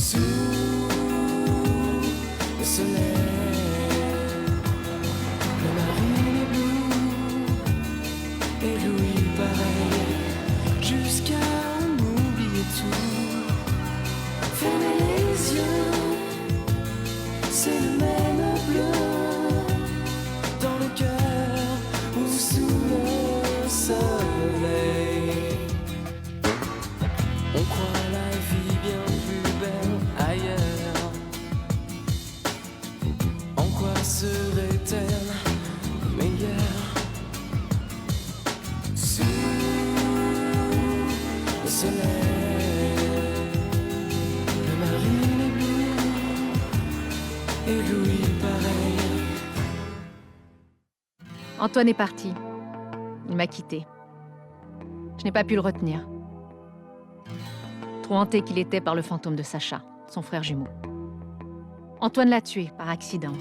Sous le soleil, le marine est bleu, et Louis pareil, jusqu'à en oublier tout. Fermez les yeux, c'est le même bleu, dans le cœur ou sous le soleil. On croit la vie bien plus belle ailleurs. En quoi serait-elle meilleure? Sous le soleil, le marine est bleu, et Louis pareil. Antoine est parti. Il m'a quitté. Je n'ai pas pu le retenir. Trop hanté qu'il était par le fantôme de Sacha, son frère jumeau. Antoine l'a tué par accident.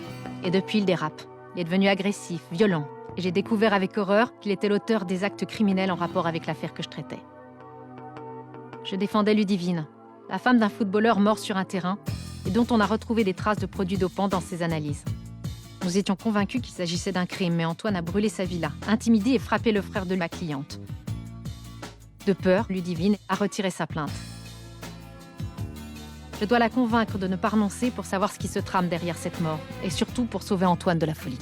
Et depuis, il dérape. Il est devenu agressif, violent. Et j'ai découvert avec horreur qu'il était l'auteur des actes criminels en rapport avec l'affaire que je traitais. Je défendais Ludivine, la femme d'un footballeur mort sur un terrain et dont on a retrouvé des traces de produits dopants dans ses analyses. Nous étions convaincus qu'il s'agissait d'un crime, mais Antoine a brûlé sa villa, intimidé et frappé le frère de ma cliente. De peur, Ludivine a retiré sa plainte. Je dois la convaincre de ne pas renoncer pour savoir ce qui se trame derrière cette mort, et surtout pour sauver Antoine de la folie.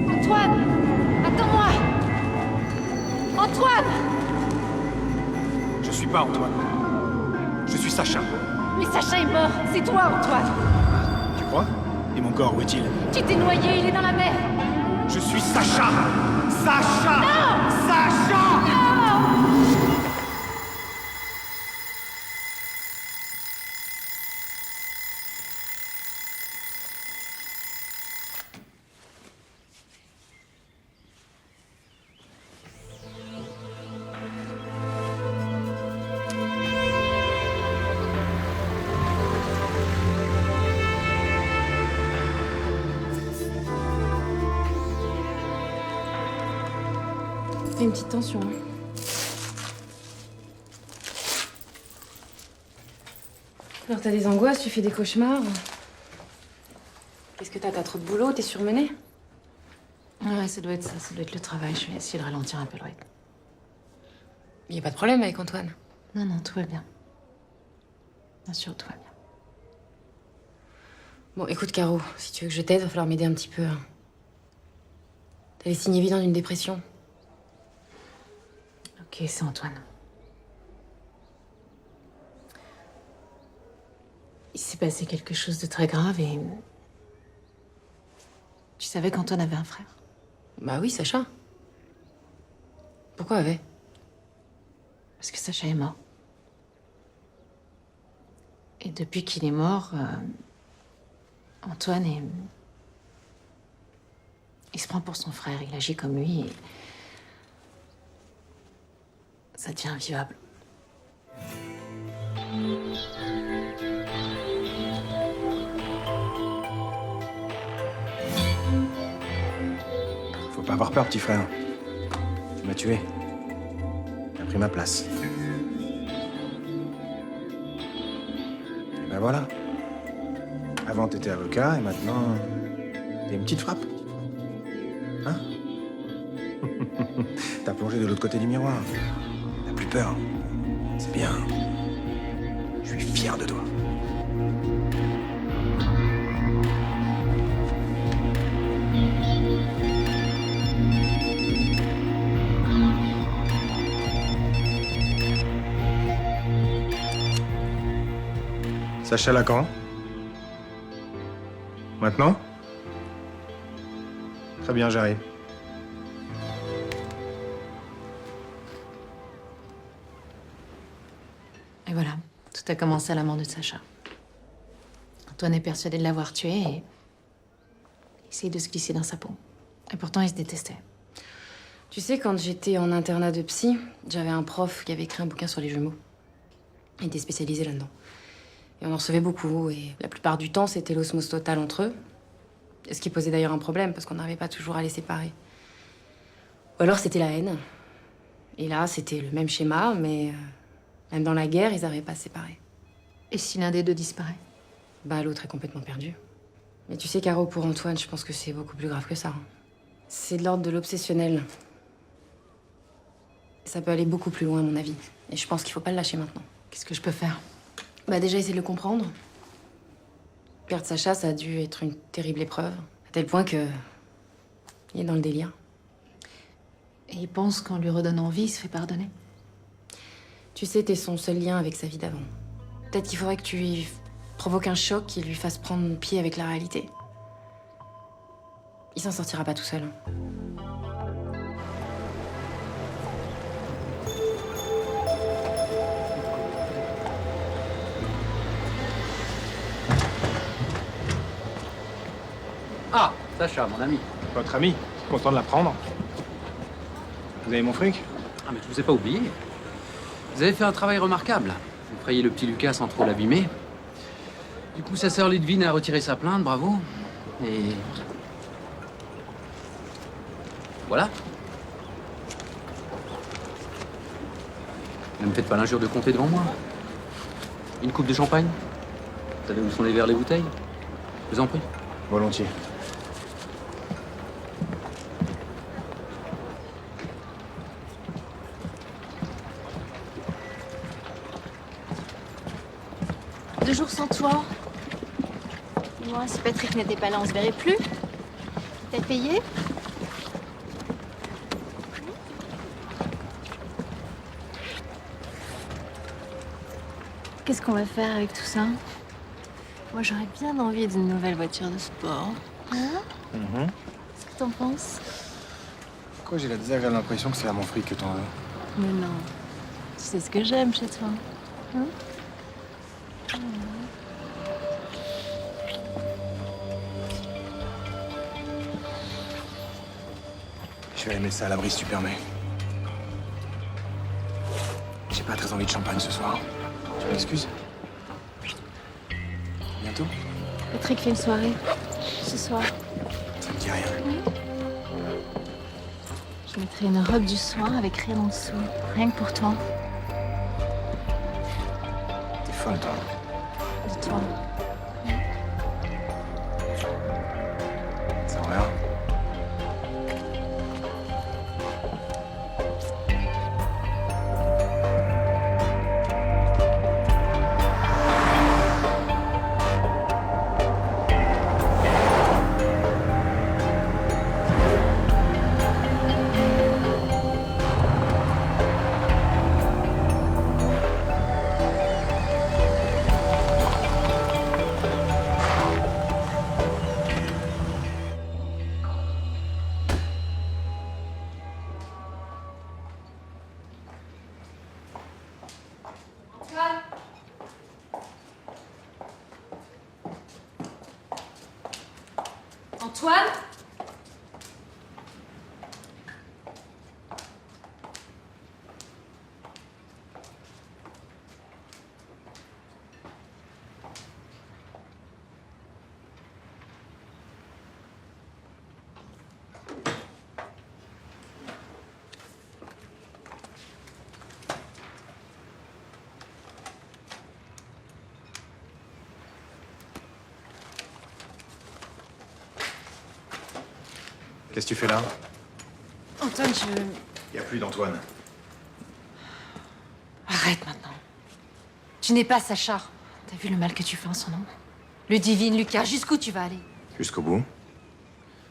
Antoine! Attends-moi! Antoine! Je suis pas Antoine. Je suis Sacha. Mais Sacha est mort! C'est toi, Antoine! Tu crois? Et mon corps, où est-il? Tu t'es noyé, il est dans la mer! Je suis Sacha! Sacha! Non! Sacha! Fais une petite tension. Hein. Alors t'as des angoisses, tu fais des cauchemars. Qu'est-ce que t'as trop de boulot, t'es surmenée? Ouais, ça doit être ça, ça doit être le travail. Je vais essayer de ralentir un peu le rythme. Y a pas de problème avec Antoine. Non, non, tout va bien. Bien sûr, tout va bien. Bon, écoute Caro, si tu veux que je t'aide, va falloir m'aider un petit peu. Hein. T'as les signes évidents d'une dépression. Ok, c'est Antoine. Il s'est passé quelque chose de très grave et... Tu savais qu'Antoine avait un frère? Bah oui, Sacha. Pourquoi avait? Parce que Sacha est mort. Et depuis qu'il est mort, Antoine est... Il se prend pour son frère, il agit comme lui et... Ça devient invivable. Faut pas avoir peur, petit frère. Tu m'as tué. T'as pris ma place. Et ben voilà. Avant, t'étais avocat et maintenant, t'es une petite frappe. Hein? T'as plongé de l'autre côté du miroir. T'as plus peur. C'est bien. Je suis fier de toi. Sacha Lacan. Maintenant? Très bien, j'arrive. Et voilà, tout a commencé à la mort de Sacha. Antoine est persuadé de l'avoir tué et essaye de se glisser dans sa peau. Et pourtant, ils se détestaient. Tu sais, quand j'étais en internat de psy, j'avais un prof qui avait écrit un bouquin sur les jumeaux. Il était spécialisé là-dedans. Et on en recevait beaucoup, et la plupart du temps, c'était l'osmose totale entre eux. Ce qui posait d'ailleurs un problème, parce qu'on n'arrivait pas toujours à les séparer. Ou alors c'était la haine. Et là, c'était le même schéma, mais même dans la guerre, ils n'arrivaient pas à se séparer. Et si l'un des deux disparaît? Bah, l'autre est complètement perdu. Mais tu sais, Caro, pour Antoine, je pense que c'est beaucoup plus grave que ça. C'est de l'ordre de l'obsessionnel. Ça peut aller beaucoup plus loin, à mon avis. Et je pense qu'il faut pas le lâcher maintenant. Qu'est-ce que je peux faire? Bah, déjà, essayer de le comprendre. Perdre Sacha, ça a dû être une terrible épreuve. À tel point que... il est dans le délire. Et il pense qu'en lui redonnant vie, il se fait pardonner. Tu sais, t'es son seul lien avec sa vie d'avant. Peut-être qu'il faudrait que tu lui provoques un choc qui lui fasse prendre pied avec la réalité. Il s'en sortira pas tout seul. Ah, Sacha, mon ami. Votre ami, content de l'apprendre. Vous avez mon fric? Ah, mais je vous ai pas oublié. Vous avez fait un travail remarquable. Vous frayez le petit Lucas sans trop l'abîmer. Du coup, sa sœur Ludivine a retiré sa plainte, bravo. Et... voilà. Ne me faites pas l'injure de compter devant moi. Une coupe de champagne? Vous savez où sont les verres, les bouteilles? Je vous en prie. Volontiers. Deux jours sans toi. Moi, si Patrick n'était pas là, on se verrait plus. T'as payé? Qu'est-ce qu'on va faire avec tout ça? Moi, j'aurais bien envie d'une nouvelle voiture de sport. Hein? Qu'est-ce que t'en penses? Pourquoi j'ai la désagréable impression que c'est à mon fric que t'en veux? Mais non. Tu sais ce que j'aime chez toi. Hein? Je vais aller mettre ça à l'abri si tu permets. J'ai pas très envie de champagne ce soir. Tu m'excuses? Bientôt? Patrick fait une soirée. Ce soir. Ça me dit rien. Je mettrai une robe du soir avec rien en dessous. Rien que pour toi. T'es folle, toi. De toi. Ça va rien. Antoine? Qu'est-ce que tu fais là? Antoine, Y a plus d'Antoine. Arrête maintenant. Tu n'es pas Sacha. T'as vu le mal que tu fais en son nom? Ludivine, Lucas, jusqu'où tu vas aller? Jusqu'au bout.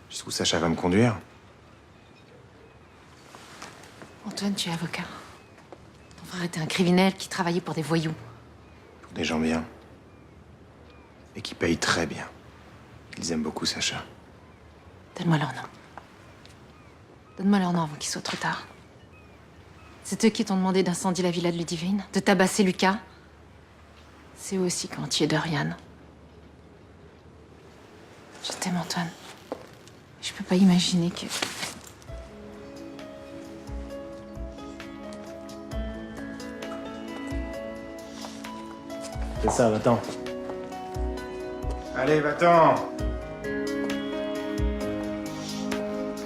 Jusqu'où Sacha va me conduire. Antoine, tu es avocat. Ton frère était un criminel qui travaillait pour des voyous. Pour des gens bien. Et qui payent très bien. Ils aiment beaucoup Sacha. Donne-moi leur nom. Donne-moi leur nom avant qu'il soit trop tard. C'est eux qui t'ont demandé d'incendier la villa de Ludivine, de tabasser Lucas. C'est eux aussi qui ont tué Dorian. Je t'aime, Antoine. Je peux pas imaginer que... C'est ça, va-t'en. Allez, va-t'en.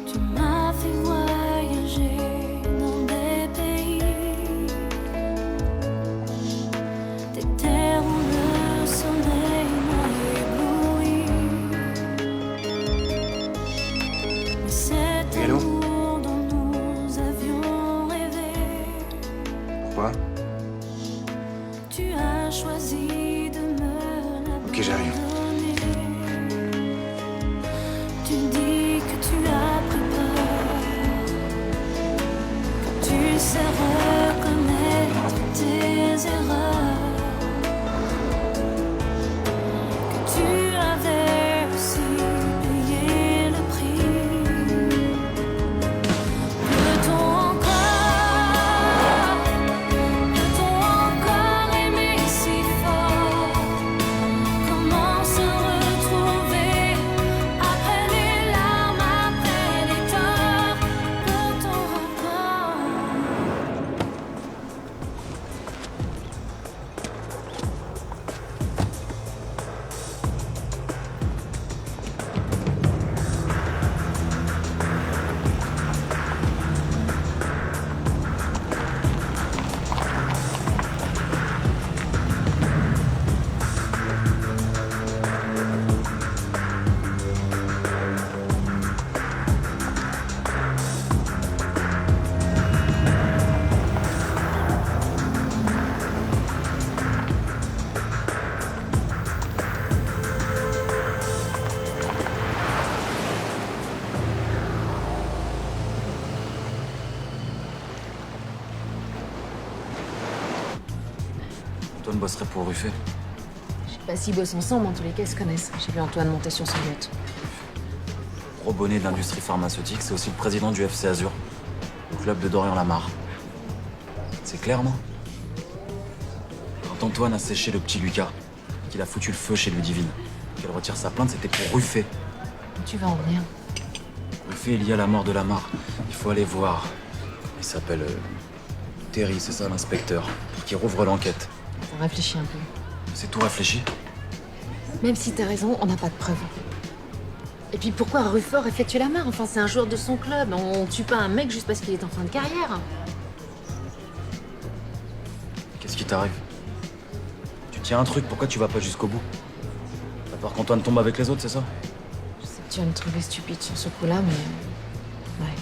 Tu m'as fait voyager dans des pays, des terres où le soleil m'a ébloui. Mais cet Hello. amour dont nous avions rêvé, Pourquoi? tu as choisi de me l'abandonner. Ok, j'arrive. Tu dis que tu as pris peur, que tu sais reconnaître tes erreurs, que tu avais aussi payé le prix. Peut-on encore aimer si fort? Comment se retrouver après les larmes, après les torts? Peut-on encore? Antoine bosserait pour Ruffet. Je sais pas s'ils bossent ensemble, en tous les cas, ils se connaissent. J'ai vu Antoine monter sur son yacht. Gros bonnet de l'industrie pharmaceutique, c'est aussi le président du FC Azur, le club de Dorian-Lamar. C'est clair, non? Quand Antoine a séché le petit Lucas, qu'il a foutu le feu chez Ludivine, qu'elle retire sa plainte, c'était pour Ruffet. Où tu vas en venir? Ruffet est lié à la mort de Lamar. Il faut aller voir. Il s'appelle Terry, c'est ça l'inspecteur, qui rouvre l'enquête. T'as réfléchi un peu. C'est tout réfléchi? Même si t'as raison, on n'a pas de preuves. Et puis pourquoi Ruffet aurait fait tuer Lamar? Enfin, c'est un joueur de son club. On tue pas un mec juste parce qu'il est en fin de carrière. Qu'est-ce qui t'arrive? Tu tiens un truc, pourquoi tu vas pas jusqu'au bout? À part qu'Antoine tombe avec les autres, c'est ça? Je sais que tu vas me trouver stupide sur ce coup-là, mais... Ouais.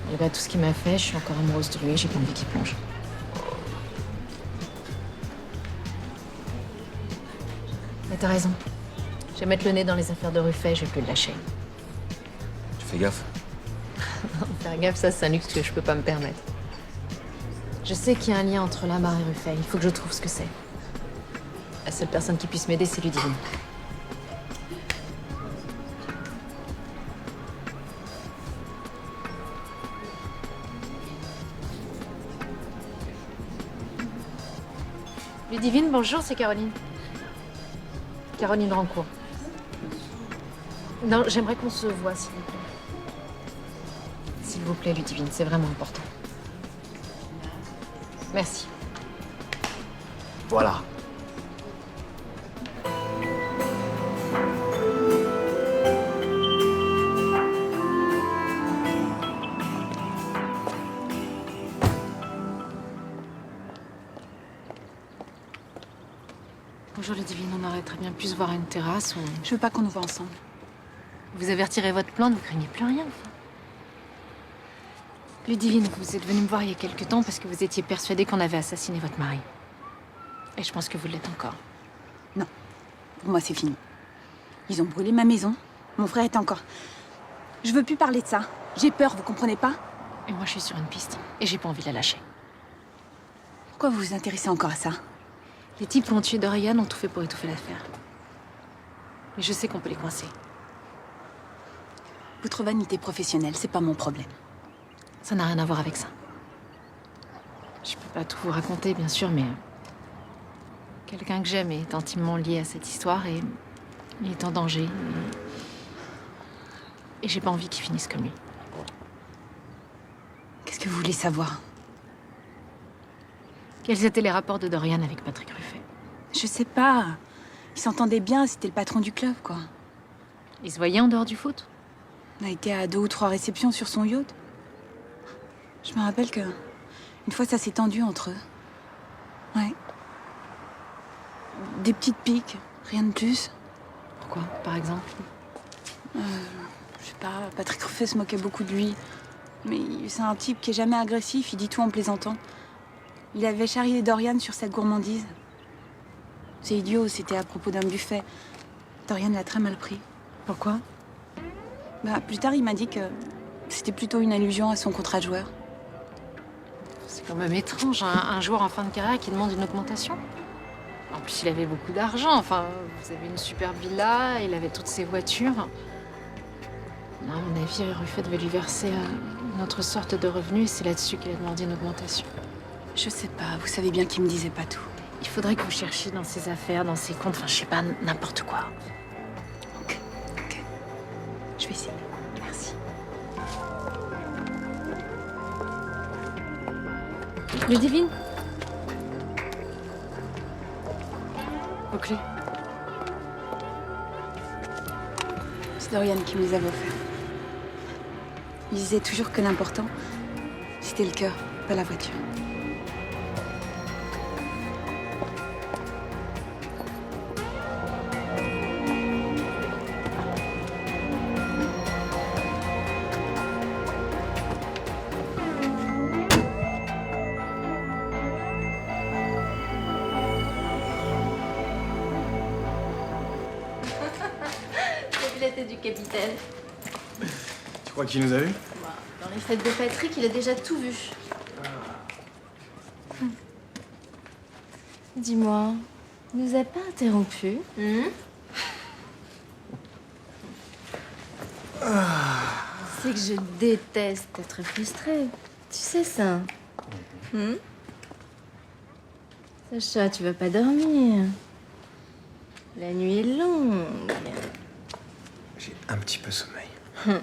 Malgré tout ce qu'il m'a fait, je suis encore amoureuse de lui et j'ai pas envie qu'il plonge. Mais t'as raison. Je vais mettre le nez dans les affaires de Ruffet, je vais plus le lâcher. Tu fais gaffe. Faire gaffe, ça, c'est un luxe que je peux pas me permettre. Je sais qu'il y a un lien entre Lamar et Ruffet. Il faut que je trouve ce que c'est. La seule personne qui puisse m'aider, c'est Ludivine. Ludivine, bonjour, c'est Caroline. Caroline Rancourt. Non, j'aimerais qu'on se voit, s'il vous plaît. S'il vous plaît, Ludivine, c'est vraiment important. Merci. Voilà. Bonjour Ludivine, on aurait très bien pu se voir à une terrasse ou... Je veux pas qu'on nous voit ensemble. Vous avez retiré votre plainte, vous craignez plus rien, enfin. Ludivine, vous êtes venue me voir il y a quelque temps parce que vous étiez persuadée qu'on avait assassiné votre mari. Et je pense que vous l'êtes encore. Non. Pour moi, c'est fini. Ils ont brûlé ma maison. Mon frère est encore... Je veux plus parler de ça. J'ai peur, vous comprenez pas? Et moi, je suis sur une piste. Et j'ai pas envie de la lâcher. Pourquoi vous vous intéressez encore à ça? Les types qui ont tué Dorian ont tout fait pour étouffer l'affaire. Mais je sais qu'on peut les coincer. Votre vanité professionnelle, c'est pas mon problème. Ça n'a rien à voir avec ça. Je peux pas tout vous raconter, bien sûr, mais... quelqu'un que j'aime est intimement lié à cette histoire et... il est en danger. Et j'ai pas envie qu'il finisse comme lui. Qu'est-ce que vous voulez savoir? Quels étaient les rapports de Dorian avec Patrick Ruffet? Je sais pas. Ils s'entendaient bien, c'était le patron du club, quoi. Ils se voyaient en dehors du foot? On a été à 2 ou 3 réceptions sur son yacht. Je me rappelle que une fois, ça s'est tendu entre eux. Ouais. Des petites piques, rien de plus. Pourquoi, par exemple? Je sais pas, Patrick Ruffet se moquait beaucoup de lui. Mais c'est un type qui est jamais agressif, il dit tout en plaisantant. Il avait charrié Dorian sur sa gourmandise. C'est idiot, c'était à propos d'un buffet. Dorian l'a très mal pris. Pourquoi? Bah, plus tard, il m'a dit que c'était plutôt une allusion à son contrat de joueur. C'est quand même étrange, un joueur en fin de carrière qui demande une augmentation. En plus, il avait beaucoup d'argent. Enfin, vous avez une super villa, il avait toutes ses voitures. Non, à mon avis, Ruffet devait lui verser une autre sorte de revenu et c'est là-dessus qu'il a demandé une augmentation. Je sais pas, vous savez bien qu'il me disait pas tout. Il faudrait que vous cherchiez dans ses affaires, dans ses comptes, enfin, je sais pas, n'importe quoi. Ok. Je vais essayer. Merci. Ludivine? Vos clés? C'est Dorian qui me les avait offerts. Il disait toujours que l'important, c'était le cœur, pas la voiture. La tête du capitaine. Tu crois qu'il nous a vus? Dans les fêtes de Patrick, il a déjà tout vu. Dis-moi, il nous a pas interrompus? C'est que je déteste être frustrée. Tu sais ça? Sacha, tu vas pas dormir. La nuit est longue. J'ai un petit peu sommeil. Tiens.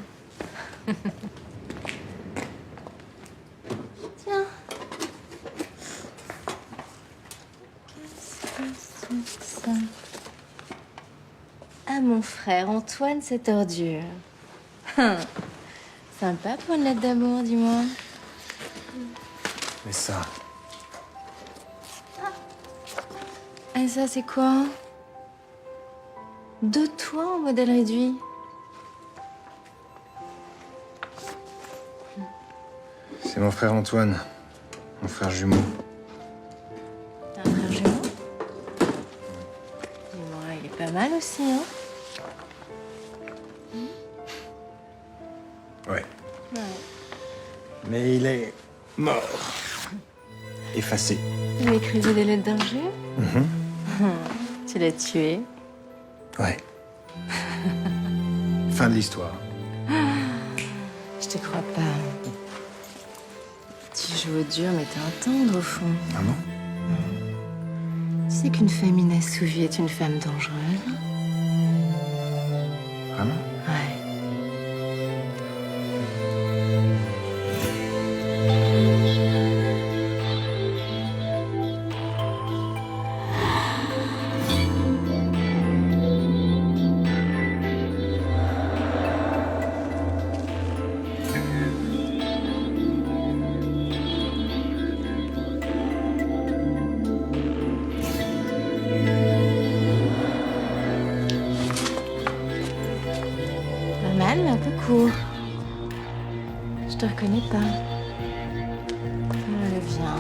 Ça. À mon frère Antoine, cette ordure. Sympa pour une lettre d'amour, dis-moi. Mais ça, Et ça, c'est quoi? De toi en modèle réduit. c'est mon frère Antoine. Mon frère jumeau. T'as un frère jumeau? Dis-moi, il est pas mal aussi, hein? Ouais. Ouais. Mais il est mort. Effacé. Il écrivait des lettres d'injures? Tu l'as tué? Ouais. Fin de l'histoire. Je te crois pas. Tu joues au dur, mais t'es un tendre au fond. Ah non? Tu sais qu'une femme inassouvie est une femme dangereuse? Vraiment? Ouais. Pas mal, mais un peu court. Je te reconnais pas. Viens.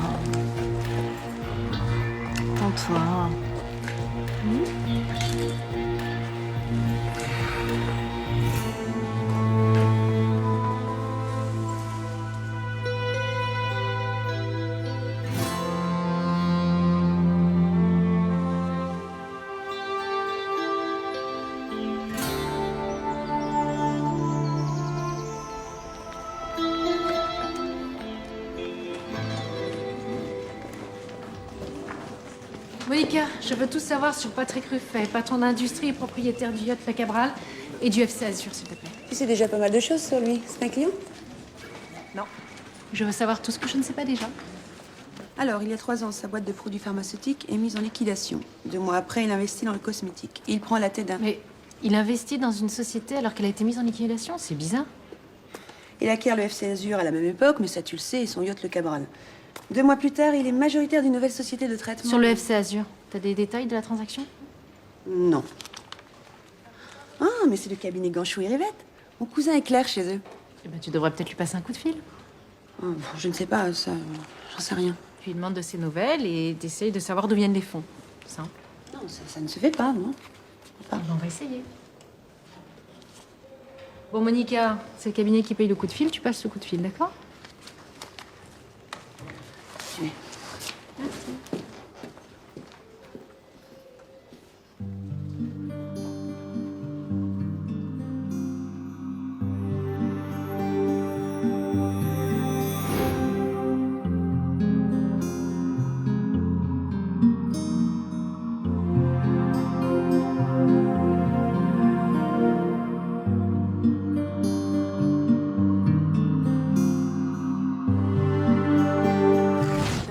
Tends-toi. Monica, je veux tout savoir sur Patrick Ruffet, patron d'industrie et propriétaire du yacht La Cabral et du FC Azur, s'il te plaît. Tu sais déjà pas mal de choses sur lui. C'est un client? Non. Je veux savoir tout ce que je ne sais pas déjà. Alors, Alors, il y a 3 ans, sa boîte de produits pharmaceutiques est mise en liquidation. 2 mois après, il investit dans le cosmétique. Il prend la tête d'un... Mais il investit dans une société alors qu'elle a été mise en liquidation? C'est bizarre. Il acquiert le FC Azur à la même époque, mais ça, tu le sais, et son yacht le Cabral. 2 mois plus tard, il est majoritaire d'une nouvelle société de traitement. Sur le FC Azur, t'as des détails de la transaction? Non. Ah, mais c'est le cabinet Ganchou et Rivette. Mon cousin est clerc chez eux. Eh ben, tu devrais peut-être lui passer un coup de fil. Oh, je ne sais pas, ça... J'en sais rien. Tu lui demandes de ses nouvelles et t'essayes de savoir d'où viennent les fonds. Simple. Non, ça ne se fait pas, non. On va essayer. Bon, Monica, c'est le cabinet qui paye le coup de fil. Tu passes le coup de fil, d'accord? Oui.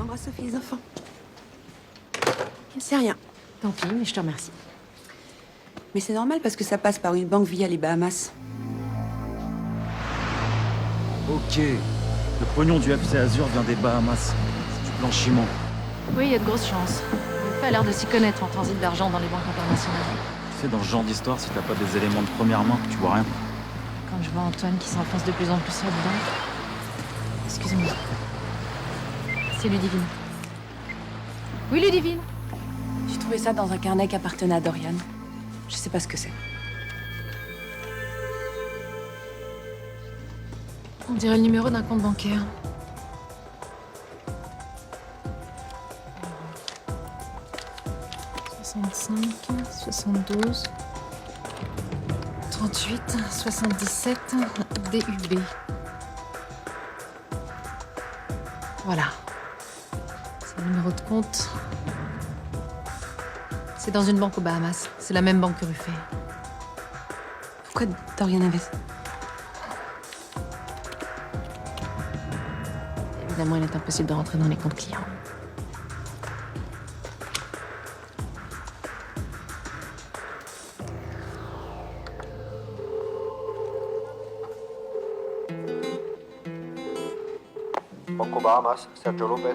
Embrasse Sophie, les enfants. C'est rien. Tant pis, mais je te remercie. Mais c'est normal parce que ça passe par une banque via les Bahamas. Ok. Le pognon du FC Azur vient des Bahamas. C'est du blanchiment. Oui, il y a de grosses chances. Il a l'air de s'y connaître en transit d'argent dans les banques internationales. Tu sais, dans ce genre d'histoire, si t'as pas des éléments de première main, tu vois rien. Quand je vois Antoine qui s'enfonce de plus en plus là-dedans... Excusez-moi. C'est Ludivine. Oui, Ludivine. J'ai trouvé ça dans un carnet qui appartenait à Dorian. Je sais pas ce que c'est. On dirait le numéro d'un compte bancaire. « 72, 38, 77, DUB. » Voilà. C'est le numéro de compte. C'est dans une banque aux Bahamas. C'est la même banque que Ruffet. Pourquoi Dorian avait... Évidemment, il est impossible de rentrer dans les comptes clients. Banco Bahamas, Sergio Lopez.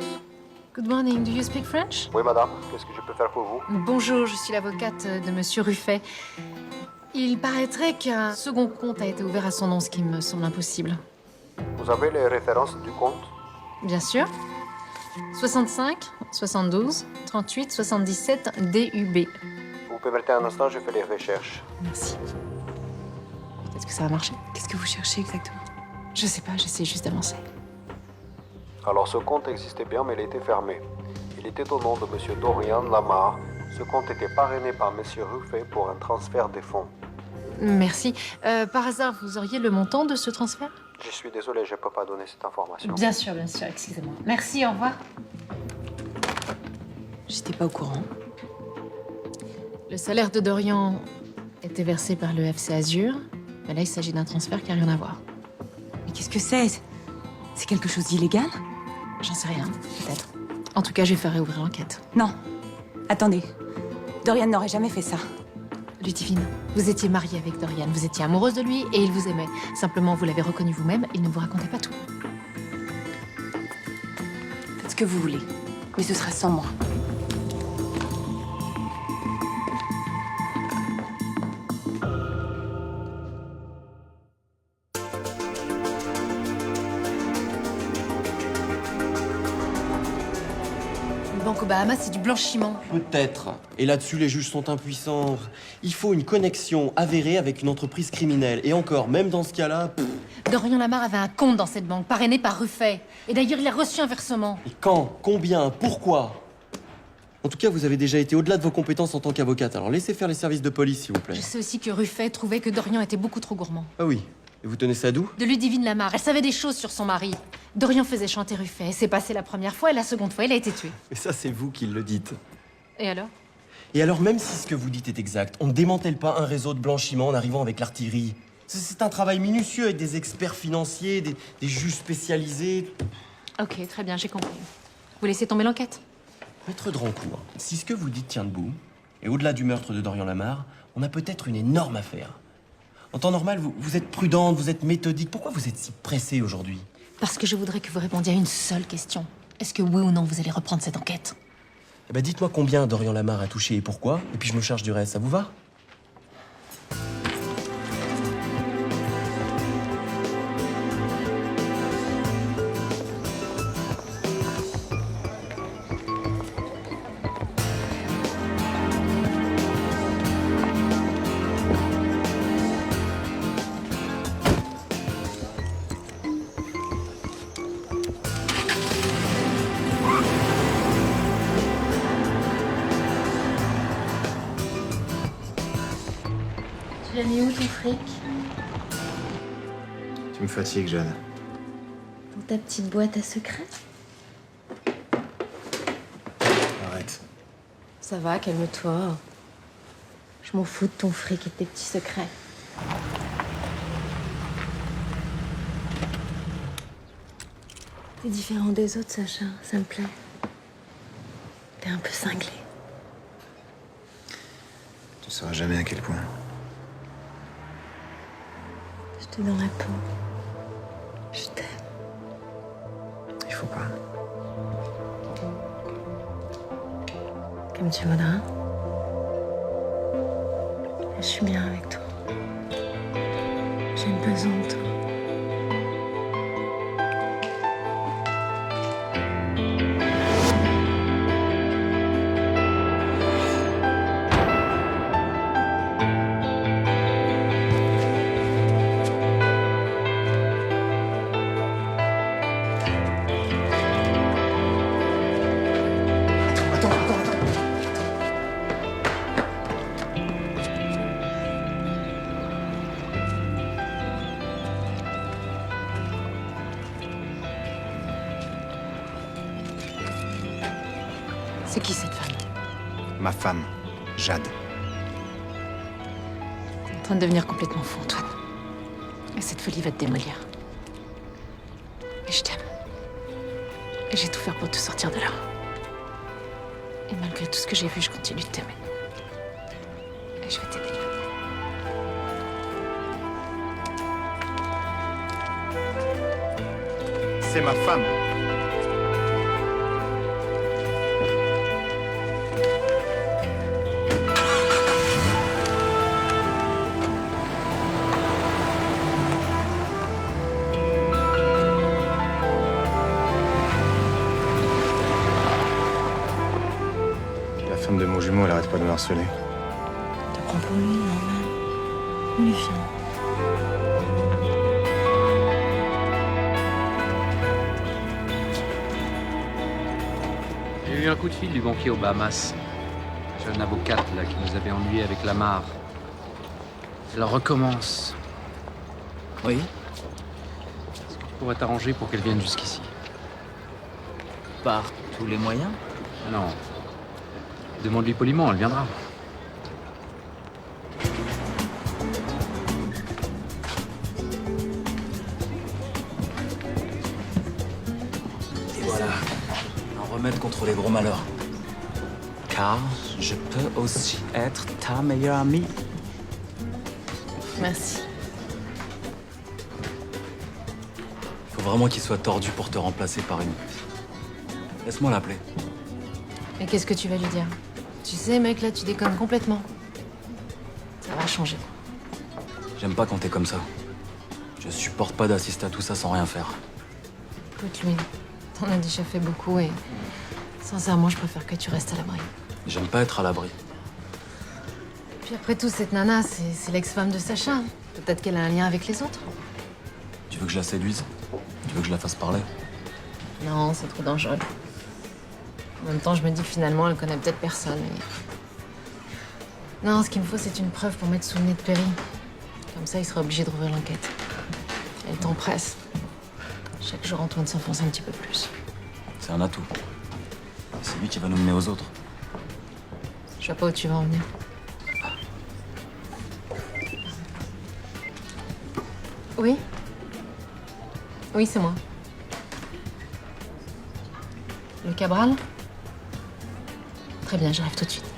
Good morning. Do you speak French? Oui, madame. Qu'est-ce que je peux faire pour vous? Bonjour, je suis l'avocate de Monsieur Ruffet. Il paraîtrait qu'un second compte a été ouvert à son nom, ce qui me semble impossible. Vous avez les références du compte? Bien sûr. 65, 72, 38, 77, DUB. Vous permettez un instant, je fais les recherches. Merci. Peut-être que ça va marcher. Qu'est-ce que vous cherchez exactement? Je sais pas, j'essaie juste d'avancer. Alors, ce compte existait bien, mais il était fermé. Il était au nom de monsieur Dorian Lamar. Ce compte était parrainé par monsieur Ruffet pour un transfert des fonds. Merci. Par hasard, vous auriez le montant de ce transfert? Je suis désolé, je ne peux pas donner cette information. Bien sûr, excusez-moi. Merci, au revoir. J'étais pas au courant. Le salaire de Dorian était versé par le FC Azur, mais là, il s'agit d'un transfert qui n'a rien à voir. Mais qu'est-ce que c'est? C'est quelque chose d'illégal? J'en sais rien, peut-être. En tout cas, je vais faire réouvrir l'enquête. Non. Attendez. Dorian n'aurait jamais fait ça. Ludivine, vous étiez mariée avec Dorian, vous étiez amoureuse de lui et il vous aimait. Simplement, vous l'avez reconnu vous-même, il ne vous racontait pas tout. Faites ce que vous voulez. Mais ce sera sans moi. Une banque aux Bahamas, c'est du blanchiment. Peut-être. Et là-dessus, les juges sont impuissants. Il faut une connexion avérée avec une entreprise criminelle. Et encore, même dans ce cas-là... Dorian Lamar avait un compte dans cette banque, parrainé par Ruffet. Et d'ailleurs, il a reçu un versement. Et quand? Combien? Pourquoi? En tout cas, vous avez déjà été au-delà de vos compétences en tant qu'avocate. Alors laissez faire les services de police, s'il vous plaît. Je sais aussi que Ruffet trouvait que Dorian était beaucoup trop gourmand. Ah oui. Et vous tenez ça d'où? De Ludivine Lamar, elle savait des choses sur son mari. Dorian faisait chanter Ruffet. C'est passé la première fois et la seconde fois, il a été tué. Et ça, c'est vous qui le dites. Et alors? Et alors, même si ce que vous dites est exact, on ne démantèle pas un réseau de blanchiment en arrivant avec l'artillerie. C'est un travail minutieux avec des experts financiers, des juges spécialisés. Ok, très bien, j'ai compris. Vous laissez tomber l'enquête? Maître Drancourt, si ce que vous dites tient debout, et au-delà du meurtre de Dorian Lamar, on a peut-être une énorme affaire. En temps normal, vous êtes prudente, vous êtes méthodique. Pourquoi vous êtes si pressée aujourd'hui? Parce que je voudrais que vous répondiez à une seule question. Est-ce que oui ou non vous allez reprendre cette enquête? Eh ben dites-moi combien Dorian Lamar a touché et pourquoi, et puis je me charge du reste, ça vous va? Tu l'as mis où ton fric? Tu me fatigues, Jade. Dans ta petite boîte à secrets? Arrête. Ça va, calme-toi. Je m'en fous de ton fric et de tes petits secrets. T'es différent des autres, Sacha. Ça me plaît. T'es un peu cinglé. Tu sauras jamais à quel point. Je te dans la peau. Je t'aime. Il faut pas. Comme tu voudras. Je suis bien avec toi. J'ai besoin de toi. C'est qui cette femme? Ma femme, Jade. T'es en train de devenir complètement fou, Antoine. Et cette folie va te démolir. Et je t'aime. Et j'ai tout fait pour te sortir de là. Et malgré tout ce que j'ai vu, je continue de t'aimer. Et je vais t'aider. C'est ma femme. La femme de mon jumeau, elle arrête pas de me harceler. Tu te prends pour lui, normal. On lui vient. J'ai eu un coup de fil du banquier aux Bahamas. Jeune avocate, là, qui nous avait ennuyés avec Lamar. Elle recommence. Oui. Est-ce que tu pourrais t'arranger pour qu'elle vienne jusqu'ici? Par tous les moyens? Ah non. Demande-lui poliment, elle viendra. Et voilà. Un remède contre les gros malheurs. Car je peux aussi être ta meilleure amie. Merci. Faut vraiment qu'il soit tordu pour te remplacer par une. Laisse-moi l'appeler. Et qu'est-ce que tu vas lui dire? Tu sais, mec, là, tu déconnes complètement. Ça va changer. J'aime pas quand t'es comme ça. Je supporte pas d'assister à tout ça sans rien faire. Écoute, Louis, t'en as déjà fait beaucoup et... Sincèrement, je préfère que tu restes à l'abri. J'aime pas être à l'abri. Puis après tout, cette nana, c'est l'ex-femme de Sacha. Peut-être qu'elle a un lien avec les autres. Tu veux que je la séduise? Tu veux que je la fasse parler? Non, c'est trop dangereux. En même temps, je me dis que finalement, elle connaît peut-être personne. Non, ce qu'il me faut, c'est une preuve pour mettre sous le nez de Perry. Comme ça, il sera obligé de rouvrir l'enquête. Et le temps presse. Chaque jour, Antoine s'enfonce un petit peu plus. C'est un atout. C'est lui qui va nous mener aux autres. Je vois pas où tu vas en venir. Oui? Oui, c'est moi. Le Cabral? Très bien, j'arrive tout de suite.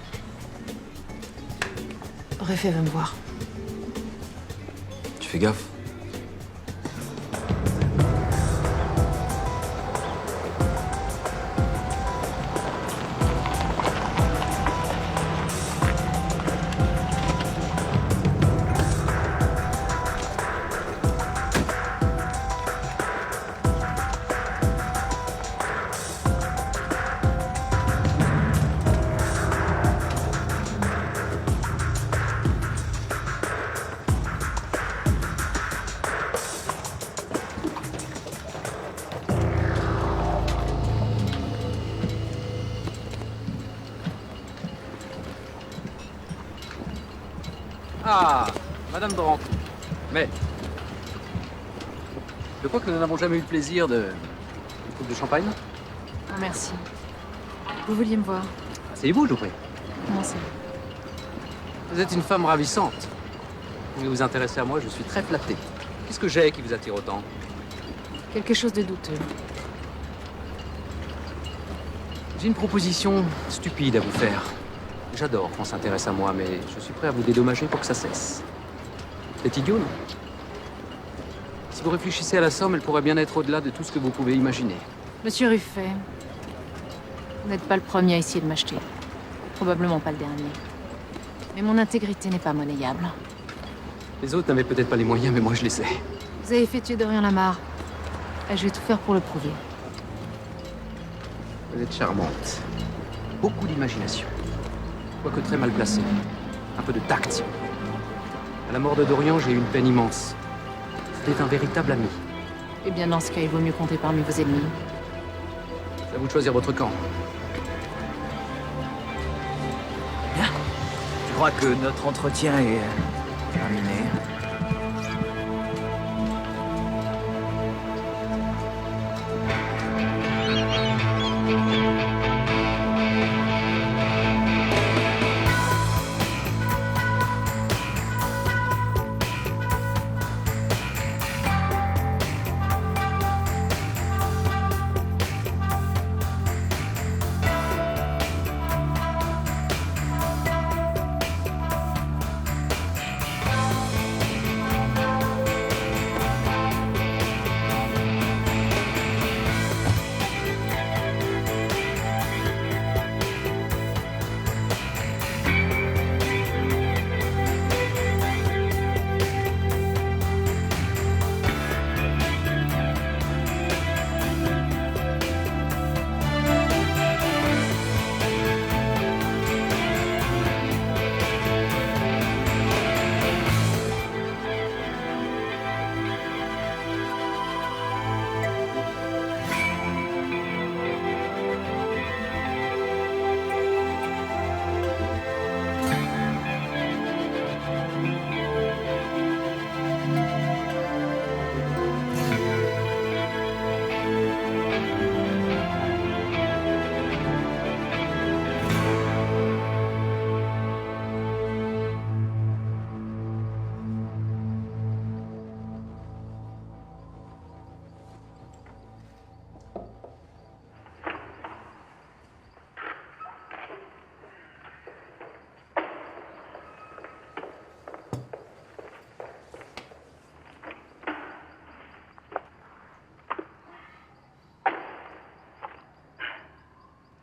Ruffet veut me voir. Tu fais gaffe. Ah, Madame Dorantou. Mais... je crois que nous n'avons jamais eu le plaisir de... une coupe de champagne. Ah, merci. Vous vouliez me voir? Asseyez-vous, je vous prie. Comment ça? Vous êtes une femme ravissante. Vous vous intéressez à moi, je suis très flatté. Qu'est-ce que j'ai qui vous attire autant? Quelque chose de douteux. J'ai une proposition stupide à vous faire. J'adore qu'on s'intéresse à moi, mais je suis prêt à vous dédommager pour que ça cesse. C'est idiot, non? Si vous réfléchissez à la somme, elle pourrait bien être au-delà de tout ce que vous pouvez imaginer. Monsieur Ruffet, vous n'êtes pas le premier à essayer de m'acheter. Probablement pas le dernier. Mais mon intégrité n'est pas monnayable. Les autres n'avaient peut-être pas les moyens, mais moi je les sais. Vous avez fait tuer Dorian Lamar. Et je vais tout faire pour le prouver. Vous êtes charmante. Beaucoup d'imagination. Quoique très mal placée. Un peu de tact. À la mort de Dorian, j'ai eu une peine immense. C'était un véritable ami. Eh bien, dans ce cas, il vaut mieux compter parmi vos ennemis. C'est à vous de choisir votre camp. Bien. Je crois que notre entretien est terminé.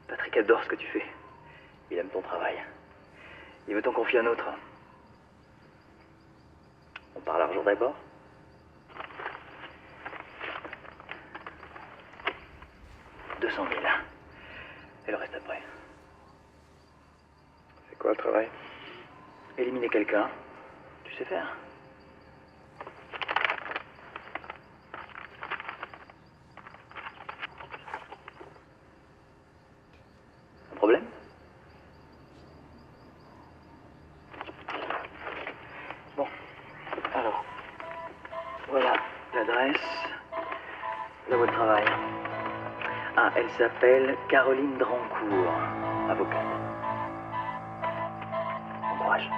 Patrick adore ce que tu fais. Il aime ton travail. Il veut t'en confier un autre. On parle argent d'abord. « 200 000. Et le reste après. » C'est quoi le travail? Éliminer quelqu'un. Tu sais faire. Un problème? Bon. Alors. Voilà l'adresse. Là où elle travaille. Ah, elle s'appelle Caroline Drancourt, avocate. Bon courage.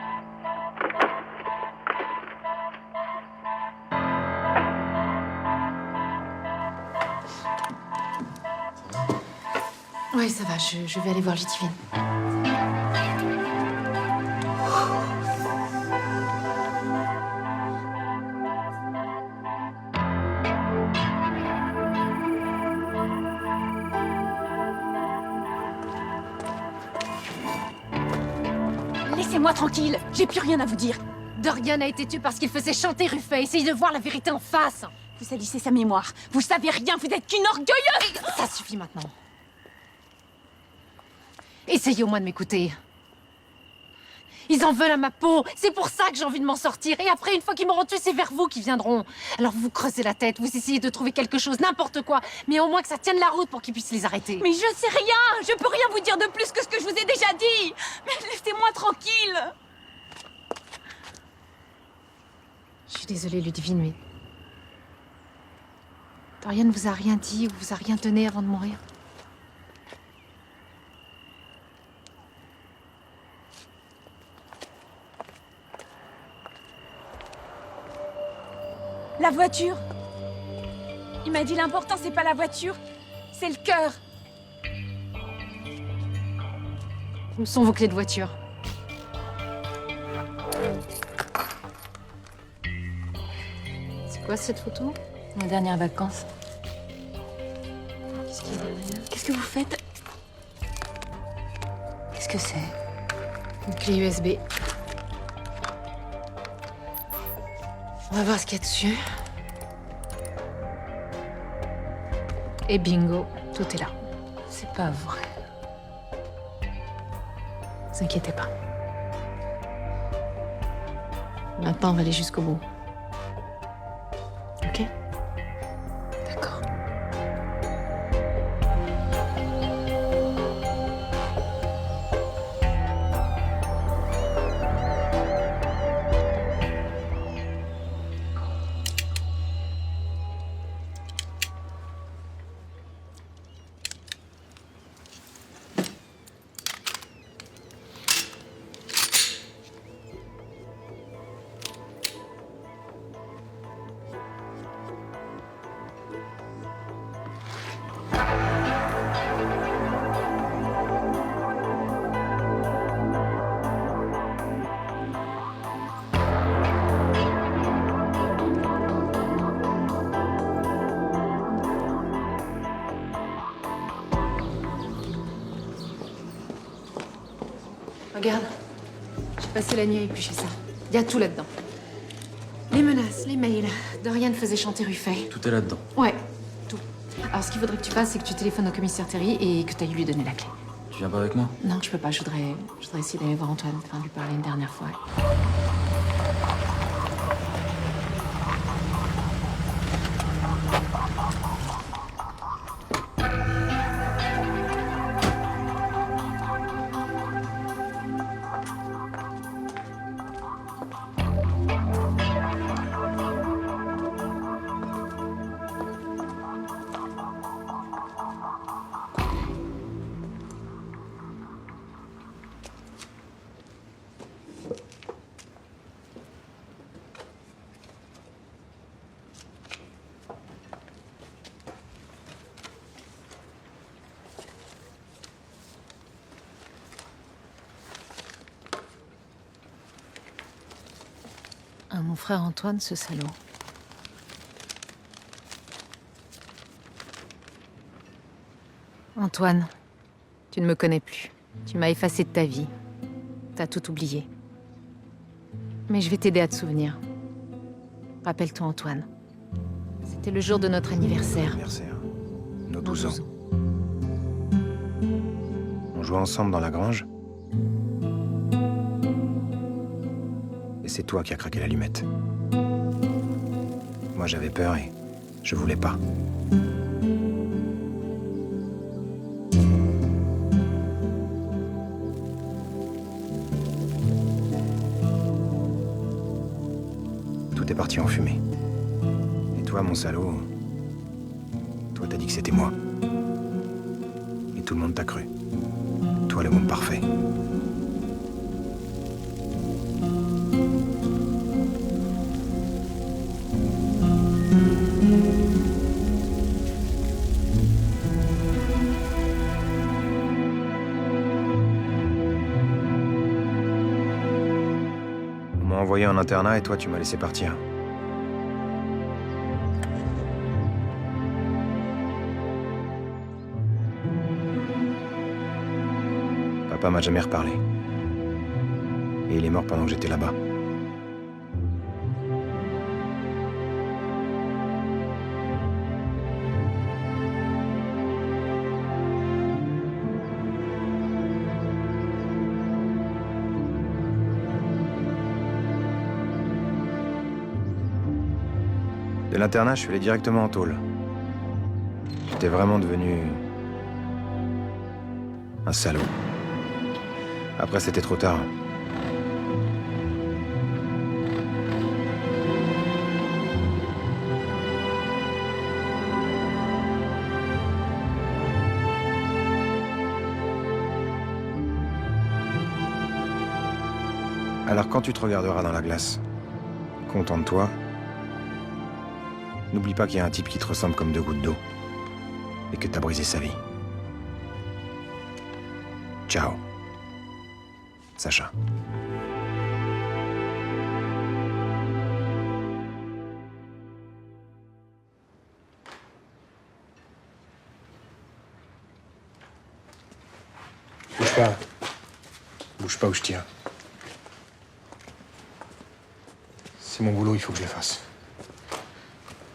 Ouais, ça va, je vais aller voir Ludivine. Laissez-moi tranquille, j'ai plus rien à vous dire. Dorian a été tué parce qu'il faisait chanter Ruffet. Essayez de voir la vérité en face. Vous salissez sa mémoire. Vous savez rien, vous êtes qu'une orgueilleuse. Ça suffit maintenant. Essayez au moins de m'écouter. Ils en veulent à ma peau. C'est pour ça que j'ai envie de m'en sortir. Et après, une fois qu'ils m'auront tué, c'est vers vous qu'ils viendront. Alors vous vous creusez la tête, vous essayez de trouver quelque chose, n'importe quoi. Mais au moins que ça tienne la route pour qu'ils puissent les arrêter. Mais je sais rien. Je peux rien vous dire de plus que ce que je vous ai déjà dit. Mais laissez-moi tranquille. Je suis désolée, Ludivine, mais... Dorian ne vous a rien dit ou vous a rien donné avant de mourir? La voiture. Il m'a dit l'important, c'est pas la voiture, c'est le cœur. Où sont vos clés de voiture? C'est quoi cette photo? Nos dernières vacances. Qu'est-ce qu'il y a derrière? Qu'est-ce que vous faites? Qu'est-ce que c'est? Une clé USB. On va voir ce qu'il y a dessus. Et bingo, tout est là. C'est pas vrai. Ne vous inquiétez pas. Maintenant, on va aller jusqu'au bout. Ok? D'accord. Regarde, j'ai passé la nuit à éplucher ça. Il y a tout là-dedans. Les menaces, les mails. Dorian faisait chanter Ruffet. Tout est là-dedans. Ouais, tout. Alors ce qu'il faudrait que tu fasses, c'est que tu téléphones au commissaire Terry et que tu ailles lui donner la clé. Tu viens pas avec moi? Non, je peux pas. Je voudrais essayer d'aller voir Antoine, enfin lui parler une dernière fois. Ah, mon frère Antoine, ce salaud. Antoine, tu ne me connais plus. Tu m'as effacé de ta vie. T'as tout oublié. Mais je vais t'aider à te souvenir. Rappelle-toi, Antoine. C'était le jour de notre anniversaire. Nos 12 ans. On jouait ensemble dans la grange. Et c'est toi qui as craqué l'allumette. Moi, j'avais peur et je voulais pas. Tout est parti en fumée. Et toi, mon salaud, toi, t'as dit que c'était moi. Et tout le monde t'a cru. Toi, le môme parfait. envoyé en internat et toi, tu m'as laissé partir. Papa m'a jamais reparlé. Et il est mort pendant que j'étais là-bas. De l'internat, je suis allé directement en tôle. J'étais vraiment devenu... un salaud. Après, c'était trop tard. Alors quand tu te regarderas dans la glace, content de toi, n'oublie pas qu'il y a un type qui te ressemble comme deux gouttes d'eau et que t'as brisé sa vie. Ciao. Sacha. Bouge pas. Bouge pas où je tiens. C'est mon boulot, il faut que je le fasse.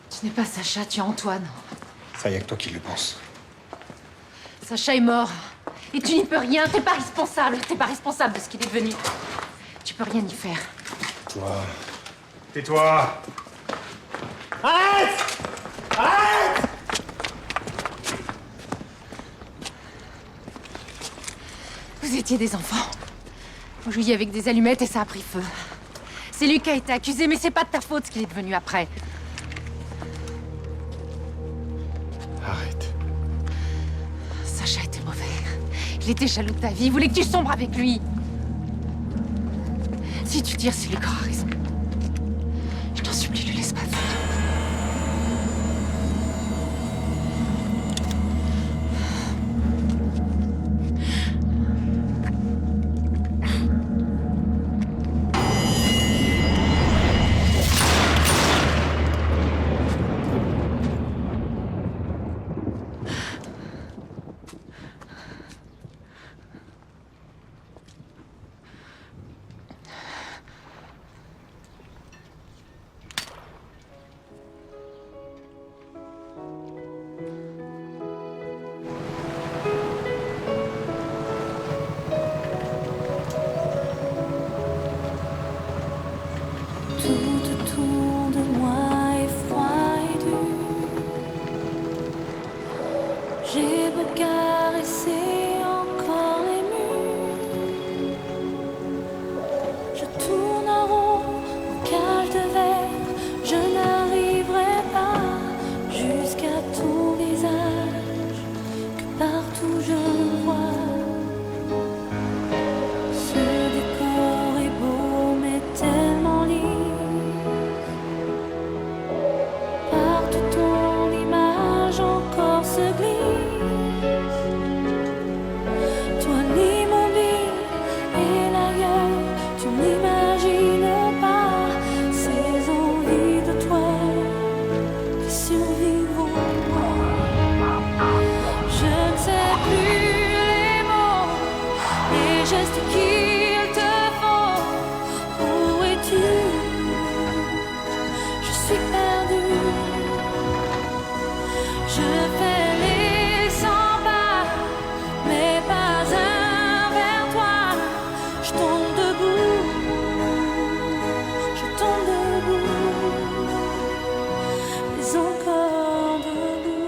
Tu n'es pas Sacha, tu es Antoine. Ça y a que toi qui le pense. Sacha est mort. Et tu n'y peux rien, t'es pas responsable. T'es pas responsable de ce qu'il est devenu. Tu peux rien y faire. Toi. Tais-toi. Arrête! Arrête! Vous étiez des enfants. Vous jouiez avec des allumettes et ça a pris feu. C'est lui qui a été accusé, mais c'est pas de ta faute ce qu'il est devenu après. Arrête. Sacha était mauvais. Il était jaloux de ta vie, il voulait que tu sombres avec lui. Si tu tires, c'est lui qui aura raison. Je t'en supplie, lui laisse pas faire. Tout autour de moi est froid et dur. J'ai beau caresser encore les murs. Je tourne en rond en cage de verre. Je n'arriverai pas jusqu'à ton visage que partout je vois. Ce décor est beau mais tellement lisse. Partout ton image encore se glisse. Toi l'immobile et l'ailleurs, tu n'imagines pas ces envies de toi qui survivent en moi. Je ne sais plus les mots, les gestes qu'il te faut. Où es-tu? Je suis perdue. Je fais les 100 pas, mais pas un vers toi. Je tombe debout, je tombe debout, mais encore debout.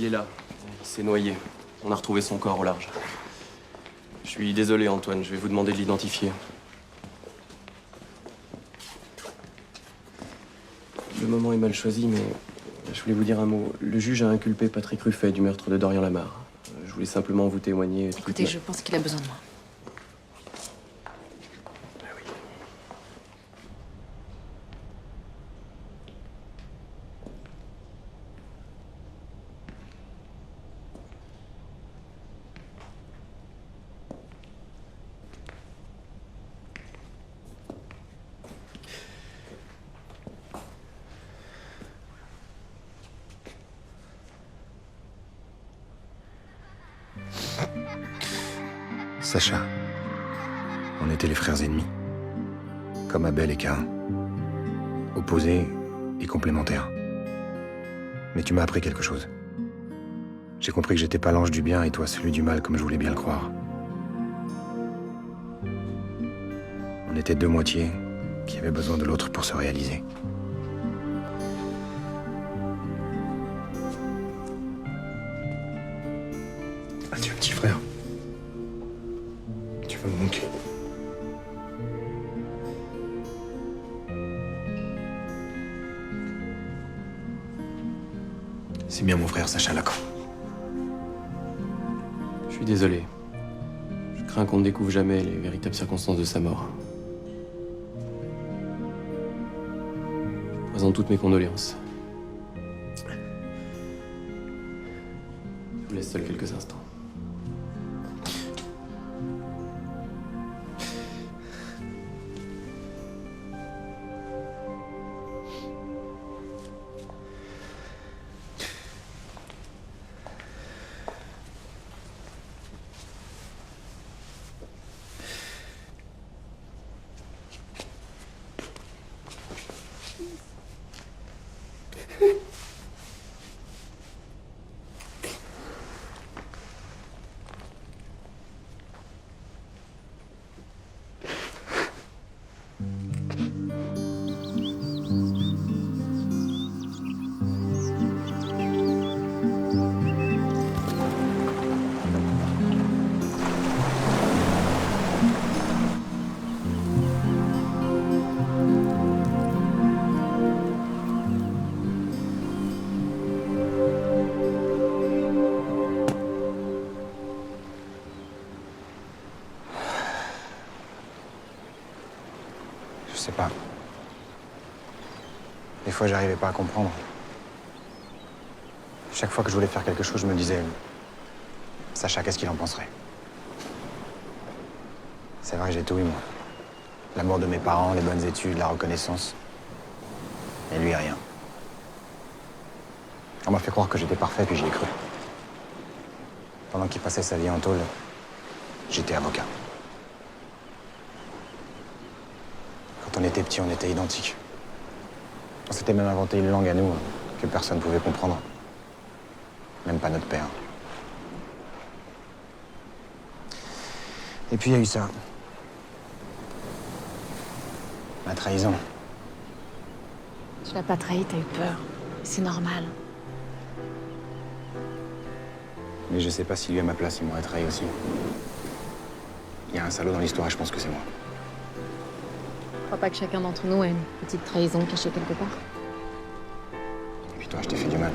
est là. Il s'est noyé. On a retrouvé son corps au large. Je suis désolé, Antoine. Je vais vous demander de l'identifier. Le moment est mal choisi, mais je voulais vous dire un mot. Le juge a inculpé Patrick Ruffet du meurtre de Dorian Lamar. Je voulais simplement vous témoigner. Écoutez, je pense qu'il a besoin de moi. Sacha, on était les frères ennemis, comme Abel et Caïn, opposés et complémentaires. Mais tu m'as appris quelque chose. J'ai compris que j'étais pas l'ange du bien et toi celui du mal comme je voulais bien le croire. On était deux moitiés qui avaient besoin de l'autre pour se réaliser. Adieu, petit frère. Tu vas me manquer. C'est bien mon frère Sacha Lacan. Je suis désolé. Je crains qu'on ne découvre jamais les véritables circonstances de sa mort. Je présente toutes mes condoléances. Je vous laisse seul quelques instants. Je sais pas. Des fois, j'arrivais pas à comprendre. Chaque fois que je voulais faire quelque chose, je me disais... Sacha, qu'est-ce qu'il en penserait? C'est vrai, j'ai tout eu, moi. L'amour de mes parents, les bonnes études, la reconnaissance. Et lui, rien. On m'a fait croire que j'étais parfait, puis j'y ai cru. Pendant qu'il passait sa vie en tôle, j'étais avocat. Quand on était petits, on était identiques. On s'était même inventé une langue à nous que personne ne pouvait comprendre. Même pas notre père. Et puis il y a eu ça. La trahison. Tu l'as pas trahi, t'as eu peur. C'est normal. Mais je sais pas si lui, à ma place, il m'aurait trahi aussi. Il y a un salaud dans l'histoire et je pense que c'est moi. Je crois pas que chacun d'entre nous ait une petite trahison cachée quelque part. Et puis toi, je t'ai fait du mal.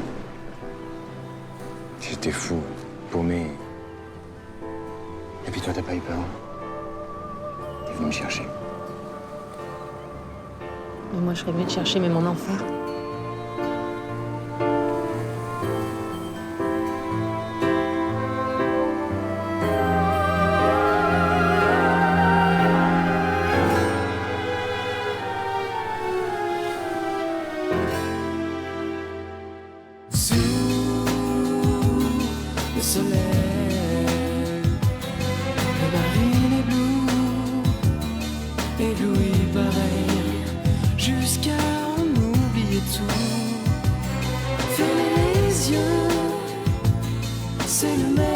J'étais fou, paumé. Et puis toi, t'as pas eu peur. T'es venu me chercher. Mais moi, je serais venue te chercher, même en enfer. Sous le soleil, la marine est bleue, éblouie pareil, jusqu'à en oublier tout. Fermez les yeux, c'est le même.